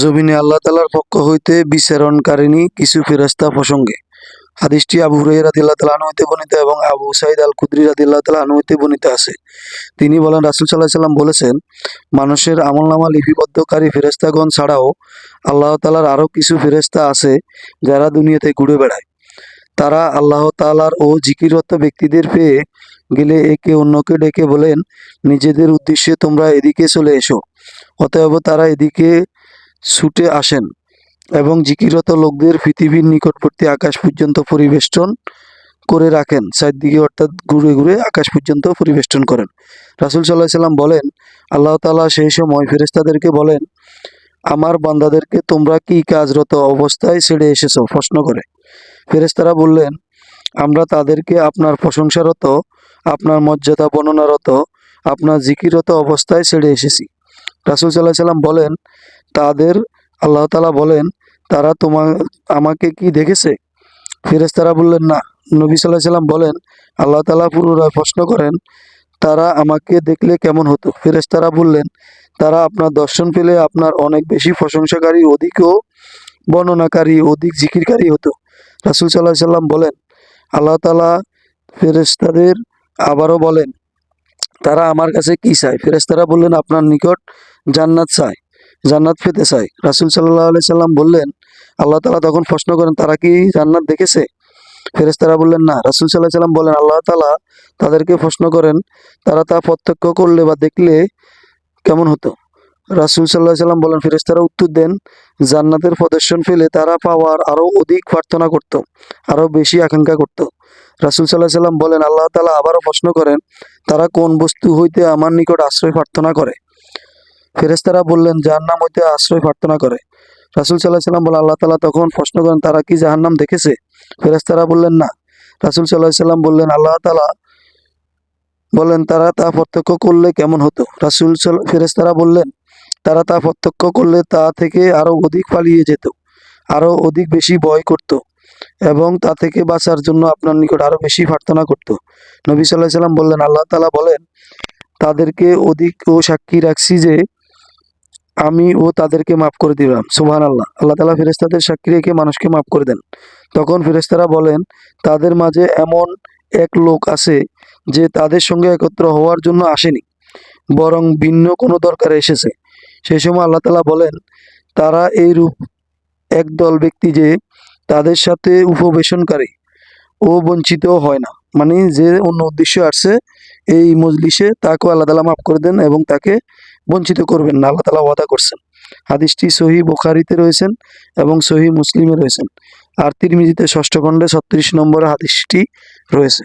জমিনে আল্লাহ তাআলার পক্ষ হইতে বিচরণকারিণী কিছু ফেরেশতা প্রসঙ্গে। হাদিসটি আবু হুরায়রা রাদিয়াল্লাহু তাআলা আনহু হতে বর্ণিত এবং আবু সাঈদ আল খুদরি রাদিয়াল্লাহু তাআলা আনহু হতে বর্ণিত আছে। তিনি বলেন, রাসূল সাল্লাল্লাহু আলাইহি সাল্লাম বলেছেন, মানুষের আমলনামা লিপিবদ্ধকারী ফেরেশতাগণ ছাড়াও আল্লাহ তাআলার আরও কিছু ফেরেশতা আছে যারা দুনিয়াতে ঘুরে বেড়ায়। তারা আল্লাহ তাআলার ও জিকিররত ব্যক্তিদের পেয়ে গেলে একে অন্যকে ডেকে বলেন, নিজেদের উদ্দেশ্যে তোমরা এদিকে চলে এসো। অতএব তারা এদিকে ছুটে আসেন এবং জিকিররত লোকদের পৃথিবীর নিকটবর্তী আকাশ পর্যন্ত পরিবেষ্টন করে রাখেন, চারদিকে অর্থাৎ ঘুরে ঘুরে আকাশ পর্যন্ত পরিবেষ্টন করেন। রাসূল সাল্লাল্লাহু আলাইহি সাল্লাম বলেন, আল্লাহ তাআলা সেই সময় ফেরেশতাদেরকে বলেন, আমার বান্দাদেরকে তোমরা কি কাজরত অবস্থায় ছেড়ে এসেছো প্রশ্ন করে। ফেরেশতারা বললেন, আমরা তাদেরকে আপনার প্রশংসারত, আপনার মর্যাদা বর্ণনারত, আপনার জিকিররত অবস্থায় ছেড়ে এসেছি। রাসূল সাল্লাল্লাহু আলাইহি সাল্লাম বলেন, তাদের আল্লাহ তাআলা বলেন, তারা আমাকে কি দেখেছে? ফেরেশতারা বললেন, না। নবী সাল্লাল্লাহু আলাইহি সাল্লাম বলেন, আল্লাহ তাআলা পুনরায় প্রশ্ন করেন, তারা আমাকে দেখলে কেমন হতো? ফেরেশতারা বললেন, তারা আপনার দর্শন পেলে আপনার অনেক বেশি প্রশংসাকারী, অধিকও বর্ণনাকারী, অধিক জিকিরকারী হতো। রাসূল সাল্লাল্লাহু আলাইহি সাল্লাম বলেন, আল্লাহ তাআলা ফেরেশতাদের আবারও বলেন, তারা আমার কাছে কি চায়? ফেরেশতারা বললেন, আপনার নিকট জান্নাত চায়, জান্নাত পেতে চায়। রাসূল সাল্লাল্লাহু আলাইহি সাল্লাম বললেন, আল্লাহ তাআলা তখন প্রশ্ন করেন, তারা কি জান্নাত দেখেছে? ফেরেশতারা বললেন, না। রাসূল সাল্লাল্লাহু আলাইহি সাল্লাম বলেন, আল্লাহ তাআলা তাদেরকে প্রশ্ন করেন, তারা তা প্রত্যক্ষ করলে বা দেখলে কেমন হতো? রাসূল সাল্লাল্লাহু আলাইহি সাল্লাম বলেন, ফেরেশতারা উত্তর দেন, জান্নাতের প্রদর্শন পেলে তারা পাওয়ার আরও অধিক প্রার্থনা করত, আরও বেশি আকাঙ্ক্ষা করত। রাসূল সাল্লাল্লাহু আলাইহি সাল্লাম বলেন, আল্লাহ তাআলা আবারও প্রশ্ন করেন, তারা কোন বস্তু হইতে আমার নিকট আশ্রয় প্রার্থনা করে? ফেরেশতারা বললেন, জাহান্নাম হইতে আশ্রয় প্রার্থনা করে। রাসূল সাল্লাল্লাহু আলাইহি সাল্লাম বলেন, আল্লাহ তাআলা তখন প্রশ্ন করেন, তারা কি জাহান্নাম দেখেছে? ফেরেশতারা বললেন, না। রাসূল সাল্লাল্লাহু আলাইহি সাল্লাম বললেন, আল্লাহ তাআলা বলেন, তারা তা প্রত্যক্ষ করলে কেমন হতো? ফেরেশতারা বললেন, তারা তা প্রত্যক্ষ করলে তা থেকে আরো অধিক পালিয়ে যেত, আরো অধিক বেশি ভয় করত এবং তা থেকে বাঁচার জন্য আপনার নিকট আরো বেশি প্রার্থনা করত। নবী সাল্লাল্লাহু আলাইহি সাল্লাম বললেন, আল্লাহ তাআলা বলেন, তাদেরকে অধিক ও সাক্ষী রাখছি যে আমি ও তাদেরকে মাফ করে দিলাম। সুবহানাল্লাহ। আল্লাহ তাআলা ফেরেশতাদের সাক্ষী রেখে মানুষকে মাফ করে দেন। তখন ফেরেশতারা বলেন, তাদের মাঝে এমন এক লোক আছে যে তাদের সঙ্গে একত্র হওয়ার জন্য আসেনি, বরং ভিন্ন কোনো দরকারে এসেছে। সেই সময় আল্লাহ তাআলা বলেন, তারা এইরূপ একদল ব্যক্তি যে তাদের সাথে উপবেশনকারী ও বঞ্চিত হয় না। মানে যে অন্য উদ্দেশ্যে আসছে এই মজলিসে, তাকেও আল্লাহ তাআলা মাফ করে দেন এবং তাকে বঞ্চিত করবেন না, আল্লাহ তাআলা ওয়াদা করছেন। হাদিসটি সহিহ বুখারীতে রয়েছেন এবং সহিহ মুসলিমে রয়েছেন। আর তিরমিজিতে ৬ষ্ঠ খণ্ডে ৩৬ নম্বরে হাদিসটি রয়েছে।